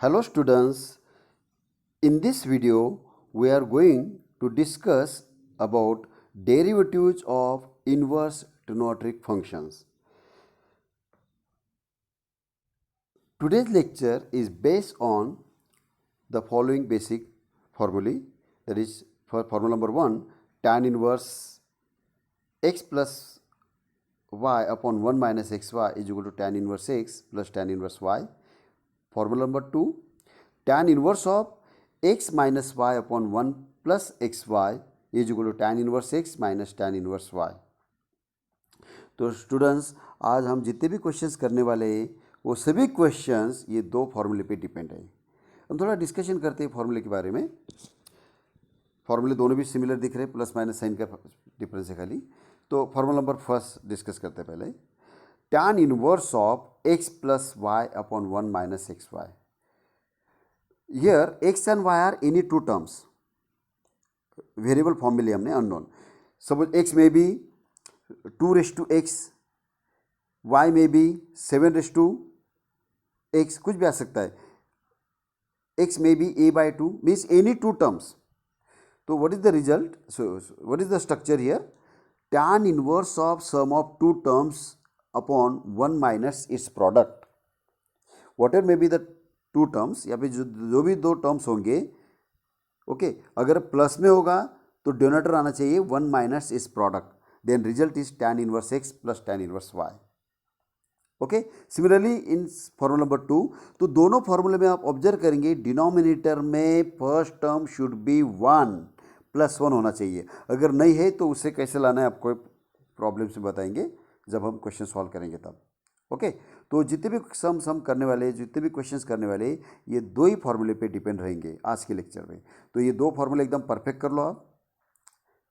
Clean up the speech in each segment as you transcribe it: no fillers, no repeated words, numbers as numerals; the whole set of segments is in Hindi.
Hello students, in this video we are going to discuss about derivatives of inverse trigonometric functions. Today's lecture is based on the following basic formulae, that is for formula number 1, tan inverse x plus y upon 1 minus xy is equal to tan inverse x plus tan inverse y. Formula number 2, tan inverse of x minus y upon 1 plus xy is equal to tan inverse x minus tan inverse y. तो स्टूडेंट्स, आज हम जितने भी क्वेश्चंस करने वाले हैं वो सभी क्वेश्चंस ये दो फॉर्मूले पे डिपेंड है. हम थोड़ा डिस्कशन करते हैं फॉर्मूले के बारे में. फॉर्मूले दोनों भी सिमिलर दिख रहे हैं, प्लस माइनस साइन का डिफरेंस है खाली. तो फॉर्मूला नंबर फर्स्ट डिस्कस करते हैं पहले. tan inverse of x plus y upon 1 minus xy. Here x and y are any two terms. Variable form में लिया हमने अननोन. सपोज x में भी 2 raised to x, y में भी 7 raised to x, कुछ भी आ सकता है. x में भी a by 2 means any two terms. तो what is the result? So what is the structure here? Tan inverse of sum of two terms upon 1 minus its product. Whatever may be the two terms, या फिर जो भी दो टर्म्स होंगे, ओके, अगर प्लस में होगा तो डिनोमिनेटर आना चाहिए 1 माइनस इस product. Then result is tan inverse x plus tan inverse y. Okay, similarly in formula number 2, तो दोनों फॉर्मूले में आप ऑब्जर्व करेंगे डिनोमिनेटर में first term should be 1 plus 1 होना चाहिए. अगर नहीं है तो उसे कैसे लाना है आपको प्रॉब्लम से बताएंगे जब हम क्वेश्चन सॉल्व करेंगे तब. ओके, तो जितने भी सम करने वाले, जितने भी क्वेश्चंस करने वाले, ये दो ही फॉर्मूले पे डिपेंड रहेंगे आज के लेक्चर में. तो ये दो फॉर्मूले एकदम परफेक्ट कर लो आप.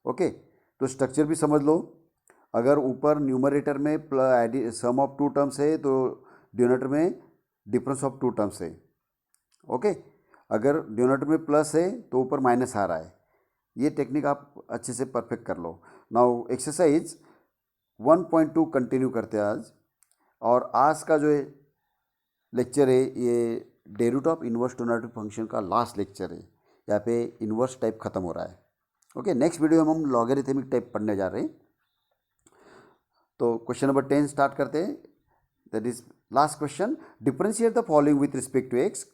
ओके, तो स्ट्रक्चर भी समझ लो. अगर ऊपर न्यूमरेटर में सम ऑफ टू टर्म्स है तो डिनोमिनेटर में डिफरेंस ऑफ टू टर्म्स है. ओके, अगर डिनोमिनेटर में प्लस है तो ऊपर माइनस आ रहा है. ये टेक्निक आप अच्छे से परफेक्ट कर लो. नाउ एक्सरसाइज 1.2 कंटिन्यू करते हैं आज. और आज का जो लेक्चर है ये derivative of inverse trigonometric function का लास्ट लेक्चर है. यहाँ पे इनवर्स टाइप खत्म हो रहा है. ओके, नेक्स्ट वीडियो में हम लॉगरिथमिक टाइप पढ़ने जा रहे हैं. तो क्वेश्चन नंबर 10 स्टार्ट करते हैं. That is last question. Differentiate the following with respect to x.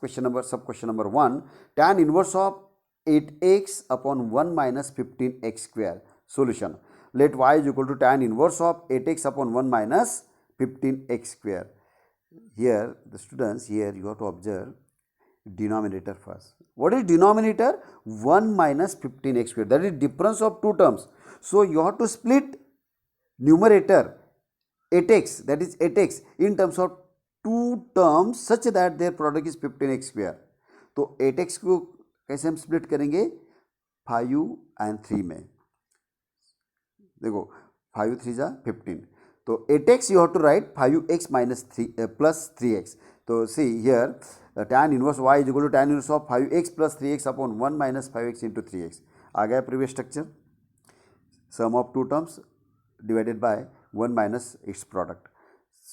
सब question number 1, tan inverse of 8x upon 1 minus 15x square. Solution. Let y is equal to tan inverse of 8x upon 1 minus 15x square. Here the students, here you have to observe denominator first. What is denominator? 1 minus 15x square. That is difference of two terms. So you have to split numerator 8x, that is 8x, in terms of two terms such that their product is 15x square. तो 8x को कैसे हम स्प्लिट करेंगे? 5 and 3 में. देखो 5 3 जा 15. तो 8x you have to write 5x minus 3 plus 3x. तो see here tan inverse y is equal to tan inverse of 5x plus 3x upon 1 minus 5x into 3x. आ गया previous structure. Sum of two terms divided by 1 minus its product.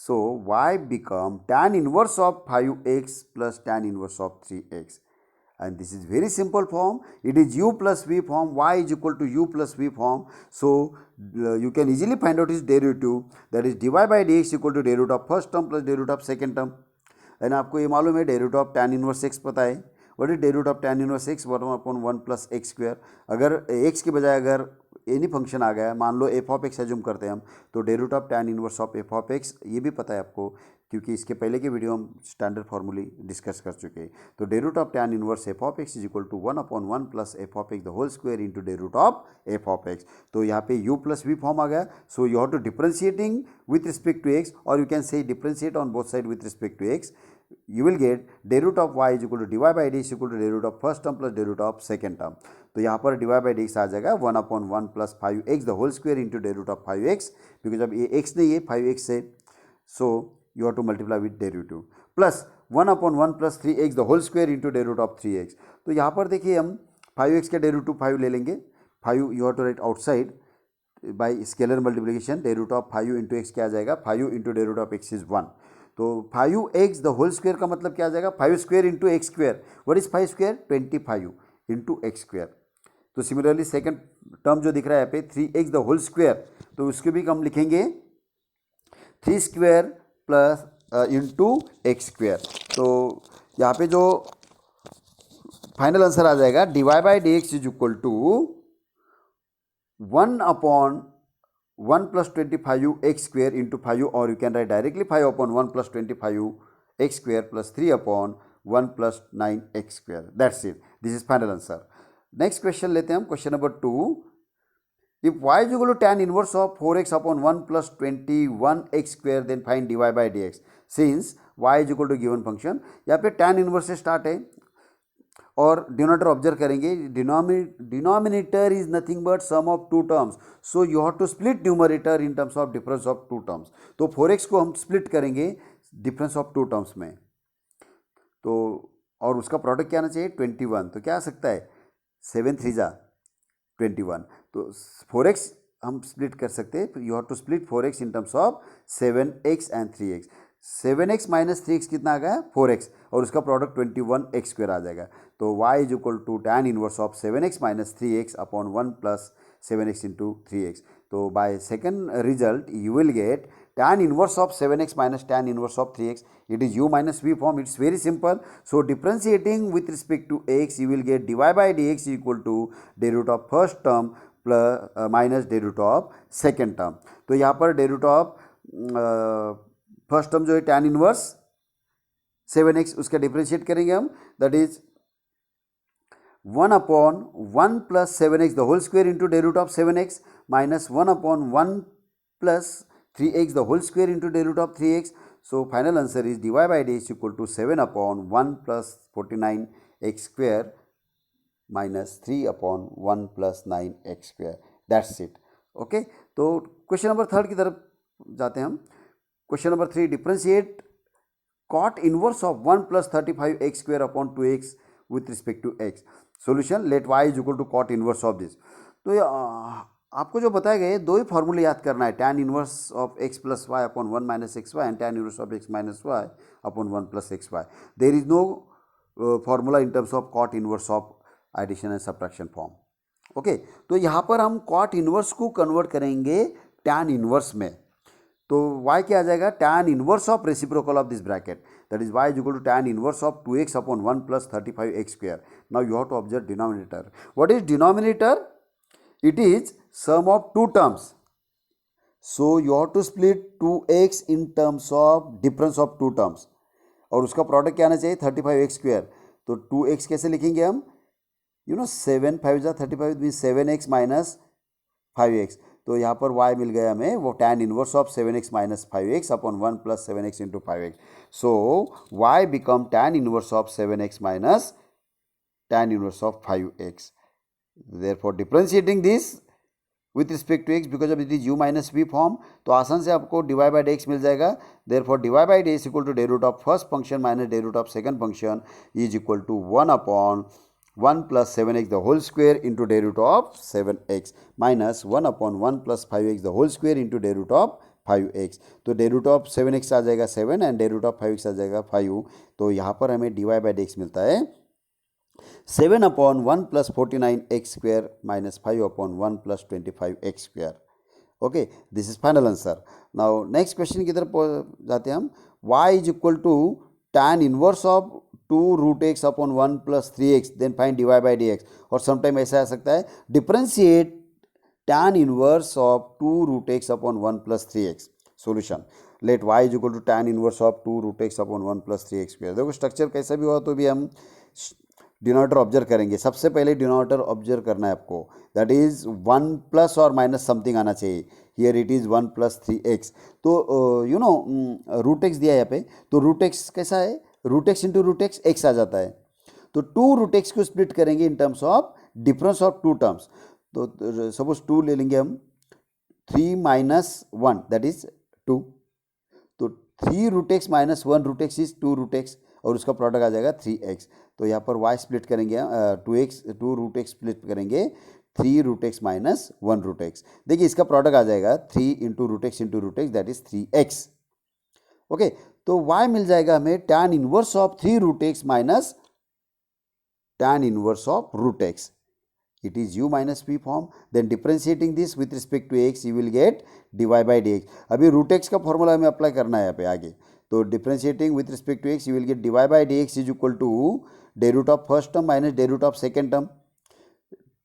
So y become tan inverse of 5x plus tan inverse of 3x. And this is very simple form. It is u plus v form. Y is equal to u plus v form. So you can easily find out its derivative. That is dy by dx equal to derivative of first term plus derivative of second term. And आपको ये मालूम है derivative of tan inverse x पता है. What is derivative of tan inverse x? 1 upon 1 plus x square. अगर x के बजाय अगर एनी फंक्शन आ गया, मान लो f ऑफ x एज्यूम करते हैं हम, तो derivative of tan inverse of f of x ये भी पता है आपको, क्योंकि इसके पहले के वीडियो हम स्टैंडर्ड फार्मूले डिस्कस कर चुके हैं. तो derivative of tan inverse f of x is equal to 1 upon 1 plus f of x the whole square into derivative of f of x. तो यहाँ पे u प्लस v फॉर्म आ गया. So you have to differentiating with respect to x, और you can say differentiate on both side with respect to x. You will get derivative of y is equal to dy by dx equal to derivative of first term plus derivative of second term. तो यहाँ पर dy by dx आ जाएगा 1 upon 1 plus 5x the whole square into derivative of 5x, because अब ये x नहीं है 5x है, so you have to multiply with derivative, plus 1 upon 1 plus 3x the whole square into derivative of 3x. तो यहाँ पर देखिए हम 5x का derivative 5 ले लेंगे. 5 you have to write outside by scalar multiplication. derivative of 5 into x क्या आ जाएगा? 5 into derivative of x is 1. तो 5x द होल स्क्वायर का मतलब क्या आ जाएगा, 5 square into x square. What is 5 square, 25 into x square. तो सिमिलरली सेकंड टर्म जो दिख रहा है यहाँ पे 3x द होल स्क्वायर, तो उसके भी हम लिखेंगे 3 square plus into x square. तो यहाँ पे जो फाइनल आंसर आ जाएगा dy by d x is equal to 1 upon 1 plus 25 x square into 5, और you can write directly 5 upon 1 plus 25 x square plus 3 upon 1 plus 9 x square. That's it, this is final answer. Next question लेते हैं हम, question number 2. If y is equal to tan inverse of 4x upon 1 plus 21 x square then find dy by d x. Since y is equal to given function, यहाँ पे tan इनवर्स से स्टार्ट है और डिनोमिनेटर ऑब्जर्व करेंगे. Denominator is nothing but sum of two terms, so you have to split numerator in terms of difference of two terms. तो 4x को हम स्प्लिट करेंगे डिफरेंस ऑफ टू टर्म्स में, तो और उसका प्रोडक्ट क्या आना चाहिए 21. तो क्या आ सकता है 7 3 जा 21. तो 4x हम स्प्लिट कर सकते हैं. You have to split 4x in terms of 7x and 3x. 7x minus 3x कितना आ गया 4x, और उसका प्रोडक्ट 21x स्क्वायर आ जाएगा. तो y is equal to tan inverse of 7x minus 3x upon 1 plus 7x into 3x. तो by second result you will get tan inverse of 7x minus tan inverse of 3x. It is u minus v form. It's very simple. So differentiating with respect to x, you will get dy by dx equal to derivative of first term plus minus derivative of second term. तो यहाँ पर derivative of फर्स्ट टर्म जो है tan इनवर्स 7x, उसका डिफ्रेंशिएट करेंगे हम. That is 1 upon 1 plus 7x the whole square into derivative of 7x minus 1 upon 1 plus 3x the whole square into derivative of 3x. So final answer is dy by dx equal to 7 upon 1 plus 49x square minus 3 upon 1 plus 9x square. That's it. Okay. तो क्वेश्चन नंबर 3 की तरफ जाते हैं हम. Question number 3, differentiate cot inverse of 1 plus 35x square upon 2x with respect to x. Solution, let y is equal to cot inverse of this. तो आपको जो बताया गया है दो ही फॉर्मूले याद करना है, tan inverse of x plus y upon 1 minus x y and tan inverse of x minus y upon 1 plus x y. There is no formula in terms of cot inverse of addition and subtraction form. Okay, तो यहाँ पर हम cot इनवर्स को कन्वर्ट करेंगे tan इनवर्स में. तो y क्या आ जाएगा, tan inverse of reciprocal of this bracket, that is y is equal to tan inverse of 2x upon 1 plus 35x square. Now you have to observe denominator. What is denominator? It is sum of two terms. So you have to split 2x in terms of difference of two terms. और उसका प्रोडक्ट क्या आना चाहिए 35x स्क्वायर. तो 2x कैसे लिखेंगे हम, 7 5 जा 35 मीन 7x माइनस 5x. तो यहाँ पर y मिल गया हमें वो tan inverse of 7x minus 5x upon 1 plus 7x into 5x. So y become tan inverse of 7x minus tan inverse of 5x. Therefore differentiating this with respect to x because of it is u minus v form, तो आसान से आपको dy by dx मिल जाएगा. Therefore dy by dx equal to derivative of first function minus derivative of second function is equal to 1 upon 1 plus 7x the whole square into derivative of 7x minus 1 upon 1 plus 5x the whole square into derivative of 5x. तो derivative of 7x आ जाएगा 7 and derivative of 5x आ जाएगा 5. तो यहाँ पर हमें dy by dx मिलता है 7 upon 1 plus 49x square minus 5 upon 1 plus 25x square. Okay, this is final answer. Now next question की तरफ जाते हैं हम. y is equal to tan inverse of 2 root x upon 1 plus 3x then find dy by dx. और sometime ऐसा आ सकता है differentiate tan inverse of 2 root x upon 1 plus 3x. Solution, let y is equal to tan inverse of 2 root x upon 1 plus 3x square. देखो स्ट्रक्चर कैसा भी हुआ तो भी हम डिनोमिनेटर ऑब्जर्व करेंगे. सबसे पहले डिनोमिनेटर ऑब्जर्व करना है आपको, दैट इज 1 प्लस और माइनस समथिंग आना चाहिए. Here it is 1 plus 3x. तो रूट एक्स दिया है यहाँ पे, तो रूट एक्स कैसा है, root x into root x x आ जाता है. तो 2 रूट एक्स को स्प्लिट करेंगे in terms of difference of two terms. तो सपोज 2 ले लेंगे हम, 3 माइनस 1 दैट इज 2. तो 3 root x minus 1 root x is 2 root x और उसका प्रोडक्ट आ जाएगा 3x. तो यहाँ पर y स्प्लिट करेंगे 2 रूट एक्स स्प्लिट करेंगे 3 root x minus 1 root x. देखिए इसका प्रोडक्ट आ जाएगा 3 into root x that is 3x. Okay, तो y मिल जाएगा हमें tan inverse of 3 root x minus tan inverse of root x. It is u minus p form. Then differentiating this with respect to x, you will get dy by dx. अभी रूट एक्स का फॉर्मूला हमें अप्लाई करना है यहाँ पे आगे. तो differentiating with respect to x, you will get dy by dx is equal to the root of first term minus the root of second term.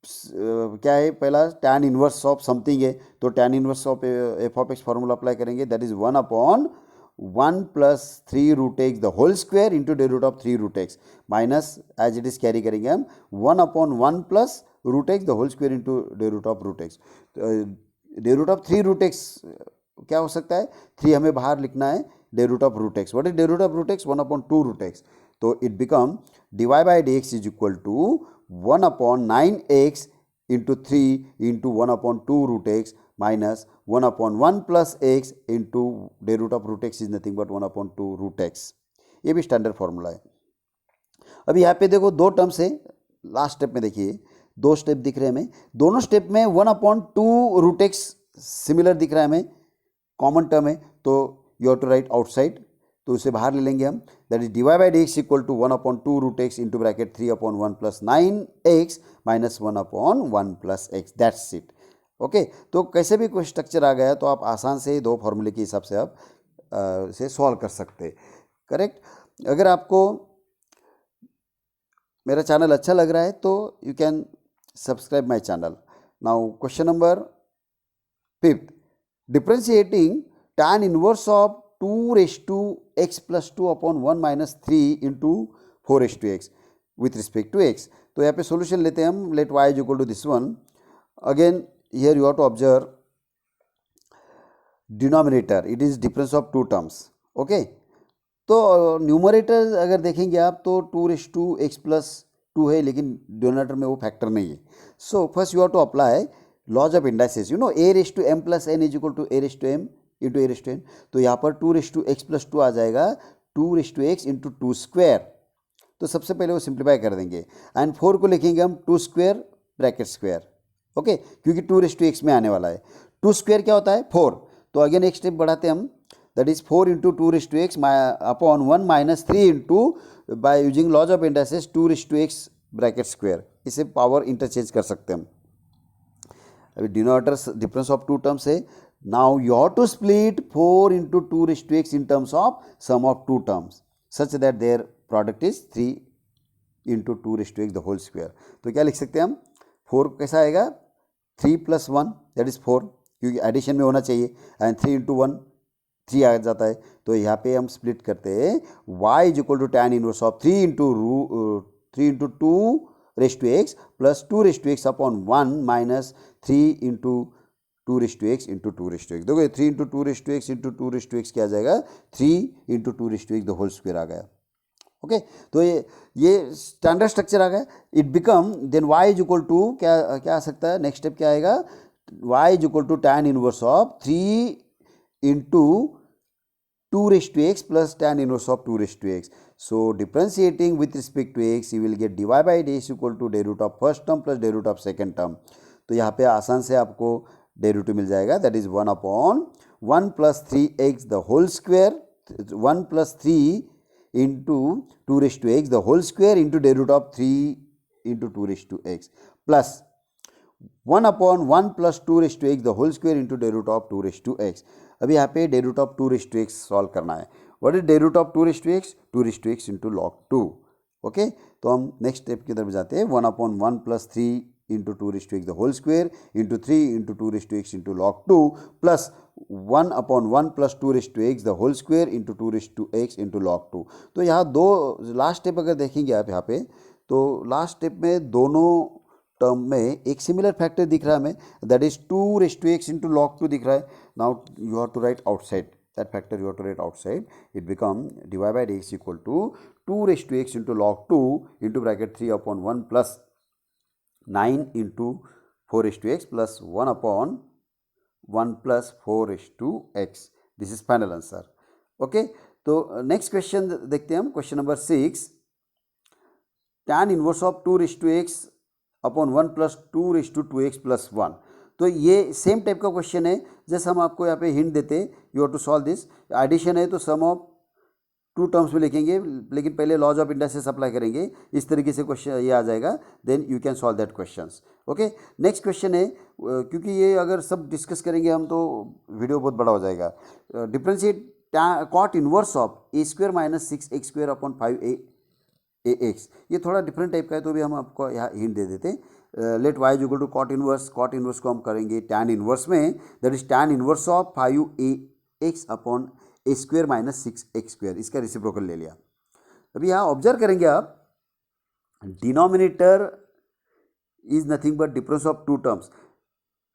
क्या है, पहला tan इनवर्स ऑफ समथिंग है, तो tan inverse of f of x formula apply करेंगे. That is 1/1 plus 3 root x the whole square into day root of 3 root x minus as it is carry करेंगे हम 1/1 plus root x the whole square into day root of root x. D root of 3 root x क्या हो सकता है, 3 हमें बाहर लिखना है, d root of root x. What is day root of root x, 1/2 root x. तो it become dy by dx is equal to 1/9x into 3 into 1/2 root x minus 1/1 plus x into day root of root x is nothing but 1/2 root x. ये भी स्टैंडर्ड फॉर्मूला है. अभी यहाँ पे देखो दो टर्म्स है, लास्ट स्टेप में देखिए दो स्टेप दिख रहे हैं हमें. दोनों स्टेप में 1/2 रूट एक्स सिमिलर दिख रहा है हमें, कॉमन टर्म है, तो you have to write outside, तो उसे बाहर ले लेंगे हम. That is dy by dx equal to 1/2 root x into bracket 3/1 plus 9x minus 1/1 plus x. That's it. Okay, तो कैसे भी कोई स्ट्रक्चर आ गया तो आप आसान से दो फॉर्मूले के हिसाब से आप इसे सॉल्व कर सकते हैं. करेक्ट. अगर आपको मेरा चैनल अच्छा लग रहा है तो you can subscribe my channel. Now question number 5. Differentiating tan inverse of 2 raised to x plus 2/1 minus 3 into 4 raised to x with respect to x. तो यहाँ पे सोल्यूशन लेते हैं हम. Let y is equal to this one. Again here you have to observe denominator, it is difference of 2 terms. Okay, तो न्यूमरेटर अगर देखेंगे आप तो 2 raised to x plus 2 है, लेकिन डिनोमिनेटर में वो फैक्टर नहीं है. So first you have to apply laws of indices. You know a raised to m plus n is equal to a raised to m into a raised to n. तो यहाँ पर 2 raised to x plus 2 आ जाएगा 2 raised to x into 2 square. तो सबसे पहले वो सिंप्लीफाई कर देंगे एंड 4 को लिखेंगे हम 2 स्क्वायर ब्रैकेट स्क्वायर. ओके, क्योंकि 2 raised to x में आने वाला है. 2 स्क्वायर क्या होता है 4. तो अगेन एक स्टेप बढ़ाते हम, that is 4 into 2 raised to x upon 1 minus 3 into by using laws of indices 2 raised to x bracket square. इसे पावर इंटरचेंज कर सकते हैं हम. अभी डिनोमिनेटर डिफरेंस ऑफ 2 टर्म्स है. Now you have to split 4 into 2 raised to x in terms of sum of 2 terms such that their product is 3 into 2 raised to x the whole square. तो क्या लिख सकते हैं हम, 4 कैसा आएगा 3 plus 1 that is 4, क्योंकि एडिशन में होना चाहिए, एंड 3 into 1 3 आ जाता है. तो यहाँ पे हम स्प्लिट करते हैं y is equal to tan inverse of 3 into 2 raised to x plus 2 raised to x upon 1 minus 3 into 2 raised to x into 2 raised to x. देखो 3 into 2 raised to x into 2 raised to x क्या आ जाएगा 3 into 2 raised to x the whole square आ गया. ओके, तो ये स्टैंडर्ड स्ट्रक्चर आ गया. It become then y is equal to क्या आ सकता है, नेक्स्ट स्टेप क्या आएगा, y is equal to tan inverse of 3 into 2 raised to x plus tan inverse of 2 raised to x. So differentiating with respect to x, you will get dy by dx equal to day root of first term plus day root of second term. तो यहाँ पे आसान से आपको डेरिवेटिव मिल जाएगा. That is 1/1 plus 3x the whole square, 1 plus 3 into 2 raised to x the whole square into day root of 3 into 2 raised to x plus 1/1 plus 2 raised to x the whole square into day root of 2 raised to x. अभी यहाँ पे the root of 2 raised to x solve करना है. What is day root of 2 raised to x, 2 raised to x into log 2. Okay, तो हम नेक्स्ट स्टेप की तरफ जाते हैं. 1/1 plus 3 into 2 raised to x the whole square into 3 into 2 raised to x into log 2 plus 1/1 plus 2 raised to x the whole square into 2 raised to x into log 2. तो यहाँ दो लास्ट स्टेप अगर देखेंगे आप यहाँ पे, तो लास्ट स्टेप में दोनों टर्म में एक सिमिलर फैक्टर दिख रहा है हमें, that is 2 raised to x into log 2 दिख रहा है. Now you have to write outside that factor, you have to write outside. It become dy by dx equal to 2 raised to x into log 2 into bracket 3/1 plus 9 into 4 raised to x plus 1/1 plus 4 raised to x. This is final answer. Okay, तो next question देखते हैं हम. Question number 6. tan inverse of 2 raised to x upon 1 plus 2 raised to 2x plus 1. तो ये सेम टाइप का क्वेश्चन है. जैसे हम आपको यहाँ पे हिंट देते, you have to solve this. Addition है तो सम ऑफ टू टर्म्स में लिखेंगे, लेकिन पहले लॉज ऑफ इंडस्ट्रीज अप्लाई करेंगे, इस तरीके से क्वेश्चन ये आ जाएगा, then you can solve that questions. Okay, next question है, क्योंकि ये अगर सब डिस्कस करेंगे हम तो वीडियो बहुत बड़ा हो जाएगा। Differentiate cot inverse of a square minus 6x² upon 5ax। ये थोड़ा डिफरेंट टाइप का है, तो भी हम आपको यहाँ हिंट दे देते। Let y is equal to cot inverse, cot inverse को हम करेंगे टैन इनवर्स में, that is tan inverse of 5ax upon a square minus 6x², इसका रेसिप्रोकल ले लिया। अभी यहाँ ऑब्जर्व करेंगे आप, denominator is nothing but difference of two terms,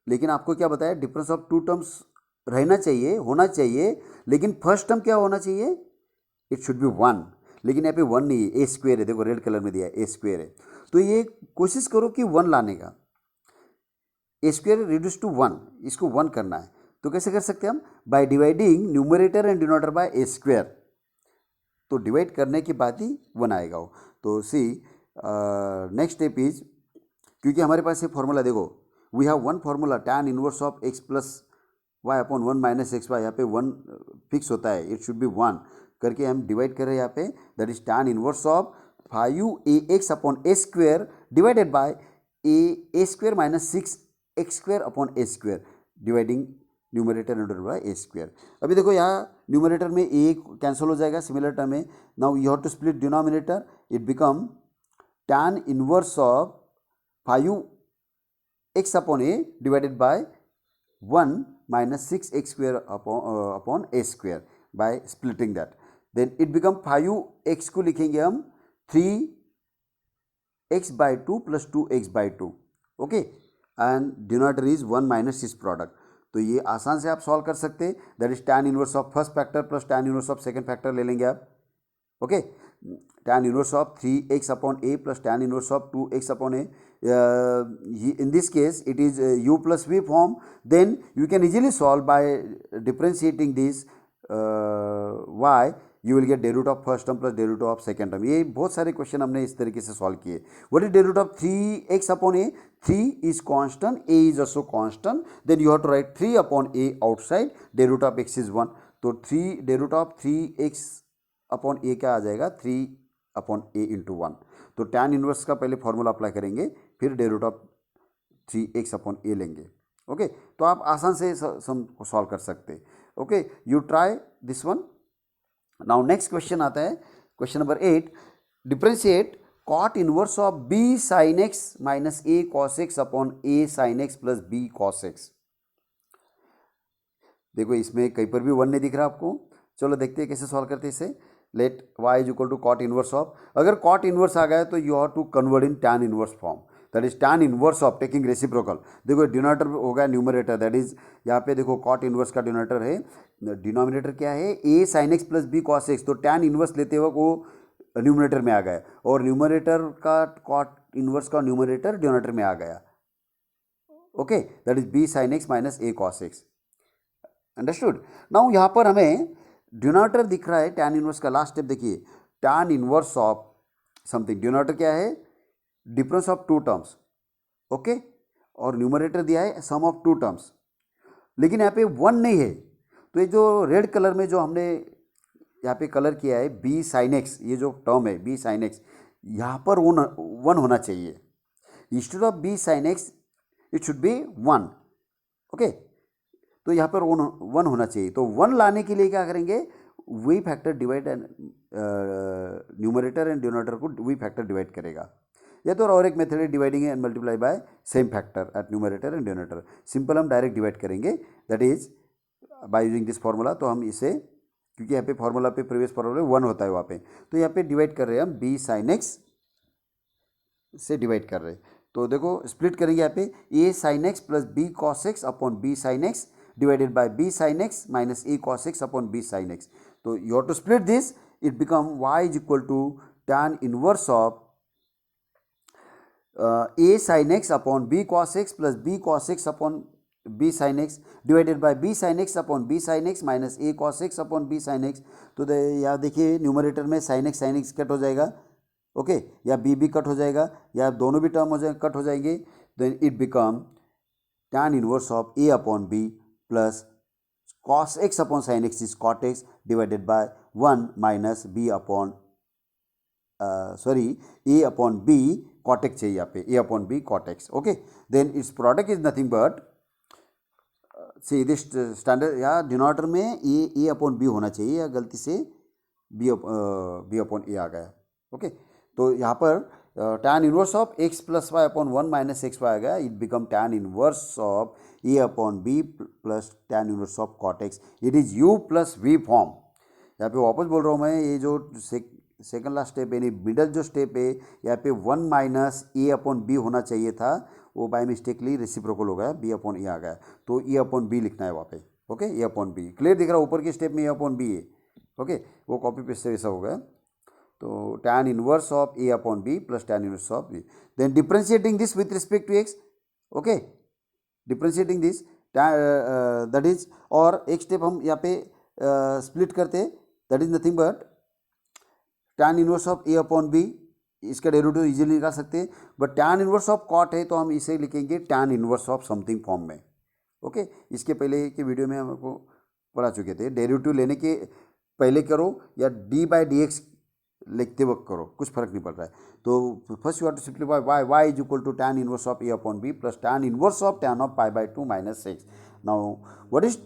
लेकिन आपको क्या बताया, डिफरेंस ऑफ टू टर्म्स रहना चाहिए, होना चाहिए, लेकिन फर्स्ट टर्म क्या होना चाहिए, इट शुड बी 1, लेकिन यहाँ पे 1 नहीं है, ए स्क्वेयर है, देखो रेड कलर में दिया है, ए स्क्वेयर है, तो ये कोशिश करो कि 1 लाने का, ए स्क्वेयर रिड्यूस टू 1, इसको 1 करना है, तो कैसे कर सकते हैं हम, by dividing numerator and denominator by a square, तो डिवाइड करने के बाद ही 1 आएगा वो। तो सी नेक्स्ट स्टेप इज, क्योंकि हमारे पास ये फॉर्मूला देखो, we have one formula tan inverse of x plus y upon 1 minus x y, यहाँ पे 1 फिक्स होता है, इट शुड बी 1 करके हम डिवाइड कर रहे हैं यहाँ पे, that is tan inverse of 5ax upon a square divided by a square minus 6x² upon a square, dividing numerator and denominator by a square. अभी देखो यहाँ न्यूमरेटर में ए कैंसिल हो जाएगा, सिमिलर टर्म है, now you have to split denominator, it become tan inverse of 5x upon a divided by 1 minus 6x² upon a square by splitting that, then it become 5x को लिखेंगे हम 3x by 2 plus 2x by 2, okay, and denominator is 1 minus इस प्रोडक्ट, तो ये आसान से आप सॉल्व कर सकते हैं, that is tan inverse of first factor plus tan inverse of second factor ले लेंगे आप, okay, tan inverse of 3x upon a plus tan inverse of 2x upon a, in this case it is u plus v form, then you can easily solve by differentiating this y, you will get derivative of first term plus derivative of second term। ये बहुत सारे क्वेश्चन हमने इस तरीके से सॉल्व किए। What is derivative of 3x upon a, 3 is constant, a is also constant, then you have to write 3 upon a outside, derivative of x is 1, तो 3 derivative of 3x अपॉन ए क्या आ जाएगा, 3 अपॉन ए इंटू 1, तो टैन इनवर्स का पहले फॉर्मूला अप्लाई करेंगे, फिर डेरिवेटिव ऑफ 3x अपॉन ए लेंगे, ओके, तो आप आसान से सम को सॉल्व कर सकते हैं, okay, you try this one. Now next question आता है, question number 8, differentiate cot inverse of b sin x minus a cos x upon a sin x plus b cos x। देखो इसमें कहीं पर भी 1 नहीं दिख रहा आपको, चलो देखते हैं कैसे सॉल्व करते हैं इसे। Let y is equal to cot inverse of, अगर कॉट इनवर्स आ गया तो you have to convert in tan inverse form, that is tan inverse of taking reciprocal. देखो डिनोमिनेटर हो गया न्यूमरेटर, दैट इज यहाँ पे देखो कॉट इनवर्स का डिनोमिनेटर है, डिनोमिनेटर क्या है, a sin x plus b cos x, तो टैन इनवर्स लेते वक्त वो न्यूमरेटर में आ गया, और न्यूमरेटर का कॉट इनवर्स का न्यूमरेटर डिनोमिनेटर में आ गया, okay, that is b sin x minus a cos x, understood. Now यहाँ पर हमें डिनोमिनेटर दिख रहा है टैन इनवर्स का, लास्ट स्टेप देखिए, tan inverse of something, denominator क्या है, difference of two terms, okay, और न्यूमरेटर दिया है सम ऑफ टू टर्म्स, लेकिन यहाँ पे 1 नहीं है, तो ये जो रेड कलर में जो हमने यहाँ पे कलर किया है b sin x, ये जो टर्म है b sin x, यहाँ पर 1 होना चाहिए, instead of b sin x it should be 1, okay, तो यहाँ पर 1 होना चाहिए, तो 1 लाने के लिए क्या करेंगे, वही factor divide and numerator and denominator को वही फैक्टर डिवाइड करेगा, या तो और एक मेथड है dividing and multiply by same factor at numerator and denominator, simple हम डायरेक्ट डिवाइड करेंगे, that is by using this formula. तो हम इसे, क्योंकि यहाँ पे फॉर्मूला पे प्रीवियस फॉर्मूला 1 होता है वहाँ पे, तो यहाँ पे डिवाइड कर रहे हैं हम b sin x से डिवाइड कर रहे हैं, तो देखो स्प्लिट करेंगे यहाँ पे a sin x plus b cos x upon b sin x divided by b sin x minus a cos x upon b sin x. So you have to split this, it become y is equal to tan inverse of a sin x upon b cos x plus b cos x upon b sin x divided by b sin x upon b sin x minus a cos x upon b sin x। तो यहाँ देखिए न्यूमरेटर में sin x कट हो जाएगा, ओके, या b भी कट हो जाएगा, या दोनों भी टर्म कट हो जाएंगे, then it become tan inverse of a upon b plus cos x upon sin x is cot x divided by 1 minus b upon a upon b cot x चाहिए यहाँ पे, a upon b cot x. Okay, then it's product is nothing but see this standard, या डिनोमिनेटर में ए अपॉन बी होना चाहिए, या गलती से बी अपॉन ए आ गया. ओके, तो यहाँ पर tan inverse of x plus y upon 1 minus x y आ गया. It become tan inverse of a upon b plus tan inverse of cot x. It is u plus v form. यहाँ पे वापस बोल रहा हूँ मैं, ये जो सेकंड लास्ट स्टेप यानी मिडल जो स्टेप है, यहाँ पे 1 माइनस ए अपॉन बी होना चाहिए था, वो बाय मिस्टेकली रेसिप्रोकल हो गया, बी अपॉन ए आ गया, तो ए अपॉन बी लिखना है वहाँ पे. Okay, a upon b clear दिख रहा है, ऊपर के स्टेप में ए अपॉन बी है. ओके, वो कॉपी पेस्ट से ऐसा हो गया. तो tan inverse of a upon b plus tan inverse of b. Then differentiating this with respect to x. Okay, differentiating this that is, और एक स्टेप हम यहाँ पे स्प्लिट करते, that is nothing but tan inverse of a upon B. इसका डेरिवेटिव इजीली निकाल सकते हैं, but tan inverse of cot है तो हम इसे लिखेंगे tan inverse of something form में. ओके, इसके पहले के वीडियो में हमको पढ़ा चुके थे, डेरिवेटिव लेने के पहले करो या डी बाई डी एक्स लिखते वक्त करो, कुछ फर्क नहीं पड़ रहा है. तो first you have to simplify y, y is equal to tan inverse of a upon b plus tan inverse of tan of pi by 2 minus x. Now what is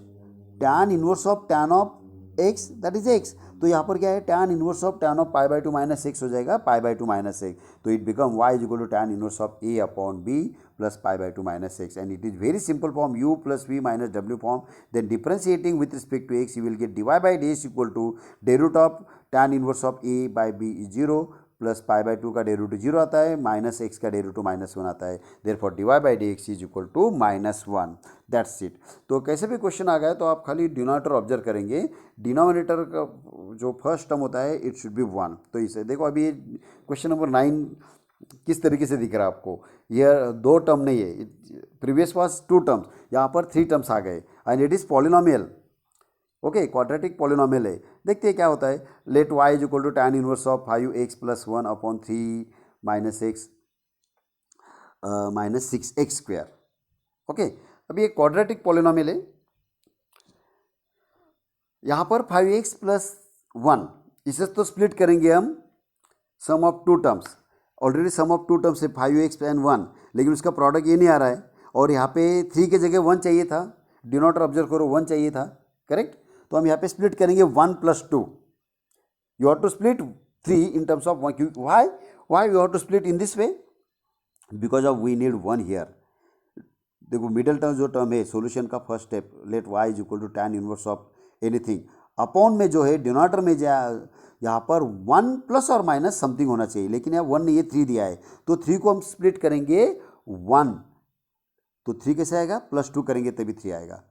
tan inverse of tan of x, that is x. तो यहाँ पर क्या है, tan inverse of tan of pi by 2 minus x हो जाएगा, पाई बाई 2 माइनस एक्स. तो it become y is equal to tan inverse of a upon b plus pi by 2 minus x. And it is very simple form, u plus v minus w form. Then differentiating with respect to x, you will get dy by dx equal to derivative of tan inverse of a by b is 0 plus pi by 2 का डेरिवेटिव 0 आता है, माइनस एक्स का डेरिवेटिव -1 आता है. Therefore dy by dx is equal to -1. That's it. तो कैसे भी क्वेश्चन आ गया तो आप खाली डिनोमिनेटर ऑब्जर्व करेंगे. डिनोमिनेटर का जो फर्स्ट टर्म होता है इट शुड बी 1. तो इसे देखो, अभी क्वेश्चन नंबर 9 किस तरीके से दिख रहा है आपको. यह 2 टर्म नहीं है, प्रीवियस वाज 2 टर्म्स, यहाँ पर 3 टर्म्स आ गए, and it is polynomial. Okay, quadratic polynomial है. देखते हैं क्या होता है. Let y is equal to tan inverse of 5x plus 1 upon 3 minus x minus 6x square. Okay, अभी एक क्वाड्रेटिक पॉलिनोमियल है. यहाँ पर 5x प्लस 1, इसे तो स्प्लिट करेंगे हम sum of 2 terms. Already sum of 2 terms है 5x एंड 1, लेकिन उसका प्रोडक्ट ये नहीं आ रहा है, और यहाँ पे 3 के जगह 1 चाहिए था. डिनोमिनेटर ऑब्जर्व करो, 1 चाहिए था, करेक्ट. तो हम यहाँ पे स्प्लिट करेंगे 1 plus 2. You have to split 3 in terms of 1. Why you have to split in this way, because of we need 1 here. देखो मिडिल टर्म जो टर्म है, सोल्यूशन का first step, let y is equal to tan inverse of anything. Upon में जो है डिनोमिनेटर में यहाँ पर 1 प्लस और माइनस समथिंग होना चाहिए, लेकिन यहाँ 1 नहीं है, 3 दिया है. तो 3 को हम स्प्लिट करेंगे 1, तो 3 कैसे आएगा, प्लस 2 करेंगे तभी 3 आएगा.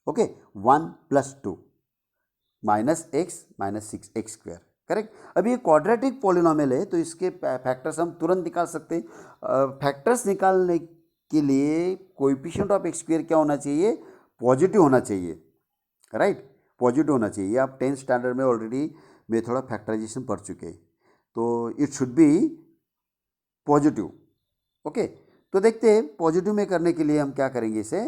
Okay, 1 plus 2 minus x minus 6x square, correct. अभी ये क्वाड्रेटिक पॉलिनोमियल है, तो इसके फैक्टर्स हम तुरंत निकाल सकते हैं. फैक्टर्स निकालने के लिए कोएफिशिएंट ऑफ एक्स स्क्वायर क्या होना चाहिए, पॉजिटिव होना चाहिए, राइट. पॉजिटिव होना चाहिए. आप 10th स्टैंडर्ड में ऑलरेडी मेथड ऑफ फैक्टराइजेशन पढ़ चुके हैं, तो it should be positive. Okay, तो देखते हैं पॉजिटिव में करने के लिए हम क्या करेंगे. इसे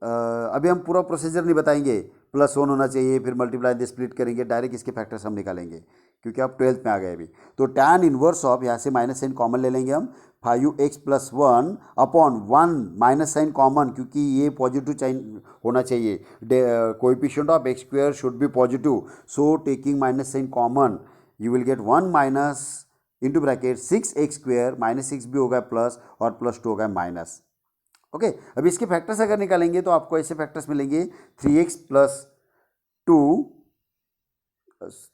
अभी हम पूरा प्रोसीजर नहीं बताएंगे. +1 होना चाहिए, फिर मल्टीप्लाई दे स्प्लिट करेंगे, डायरेक्ट इसके फैक्टर्स हम निकालेंगे, क्योंकि आप 12th में आ गए अभी. तो tan इनवर्स ऑफ, यहाँ से माइनस साइन कॉमन ले लेंगे हम, 5x plus 1 upon 1 minus sign common, क्योंकि ये पॉजिटिव साइन होना चाहिए. Coefficient of x square should be positive, so taking minus sign common you will get 1 minus into bracket 6x square, -6 भी होगा प्लस, और +2 होगा माइनस. ओके, अभी इसके फैक्टर्स अगर निकालेंगे तो आपको ऐसे फैक्टर्स मिलेंगे, 3x plus 2,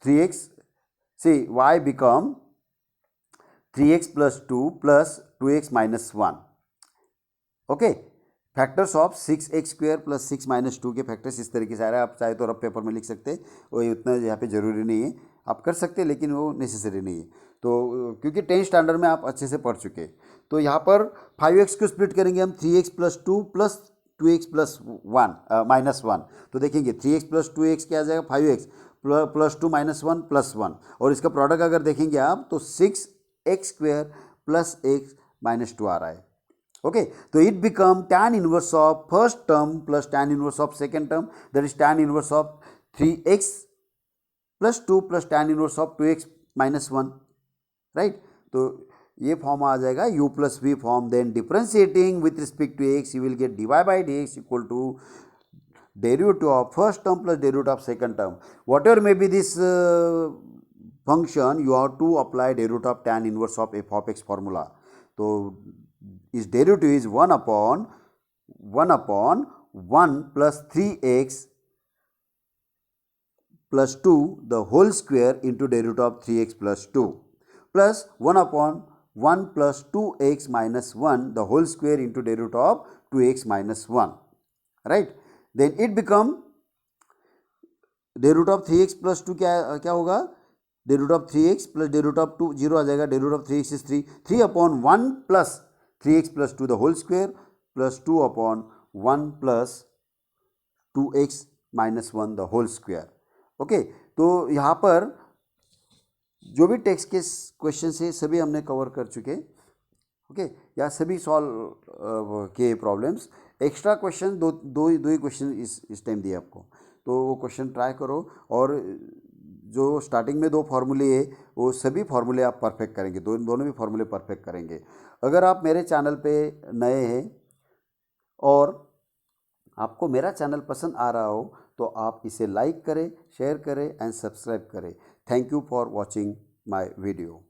3x, see y become 3x plus 2 plus 2x minus 1. Okay, factors of 6x square plus 6 minus 2 के फैक्टर्स इस तरीके से आ रहा है. आप चाहे तो रफ पेपर में लिख सकते हैं, वो उतना यहाँ पे ज़रूरी नहीं है, आप कर सकते हैं, लेकिन वो नेसेसरी नहीं है. तो क्योंकि 10th स्टैंडर्ड में आप अच्छे से पढ़ चुके हैं. तो यहाँ पर 5x को स्प्लिट करेंगे हम 3x plus 2 plus 2x plus 1 minus 1. तो देखेंगे 3x प्लस 2x क्या आ जाएगा, 5x प्लस 2 माइनस 1 प्लस 1, और इसका प्रोडक्ट अगर देखेंगे आप तो 6x square plus x minus 2 आ रहा है. ओके, तो it become tan inverse of first term plus tan inverse of second term, that is tan inverse of 3x plus 2 plus tan inverse of 2x minus 1, right. तो ये फॉर्म आ जाएगा u plus v form. Then differentiating with respect to x you will get dy by dx equal to derivative of first term plus derivative of second term. Whatever may be this function, you have to apply derivative of tan inverse of f of x formula. So its derivative is 1 upon 1 plus 3x plus 2 the whole square into derivative of 3x plus 2 plus 1 upon 1 plus 2x minus 1 the whole square into derivative of 2x minus 1, right. Then it become derivative of 3x plus 2 क्या होगा, derivative of 3x plus derivative of 2 0 आ जाएगा, derivative of 3x is 3 upon 1 plus 3x plus 2 the whole square plus 2 upon 1 plus 2x minus 1 the whole square. Okay, तो यहाँ पर जो भी टेक्स्ट के क्वेश्चन है सभी हमने कवर कर चुके, ओके, या सभी सॉल्व किए प्रॉब्लम्स। एक्स्ट्रा क्वेश्चन दो ही क्वेश्चन इस टाइम दिए आपको, तो वो क्वेश्चन ट्राई करो। और जो स्टार्टिंग में 2 फार्मूले है वो सभी फार्मूले आप परफेक्ट करेंगे, दोनों भी फार्मूले परफेक्ट करेंगे। अगर आप मेरे चैनल पे नए हैं और आपको मेरा चैनल पसंद आ रहा हो तो आप इसे लाइक करें, शेयर करें एंड सब्सक्राइब करें। Thank you for watching my video.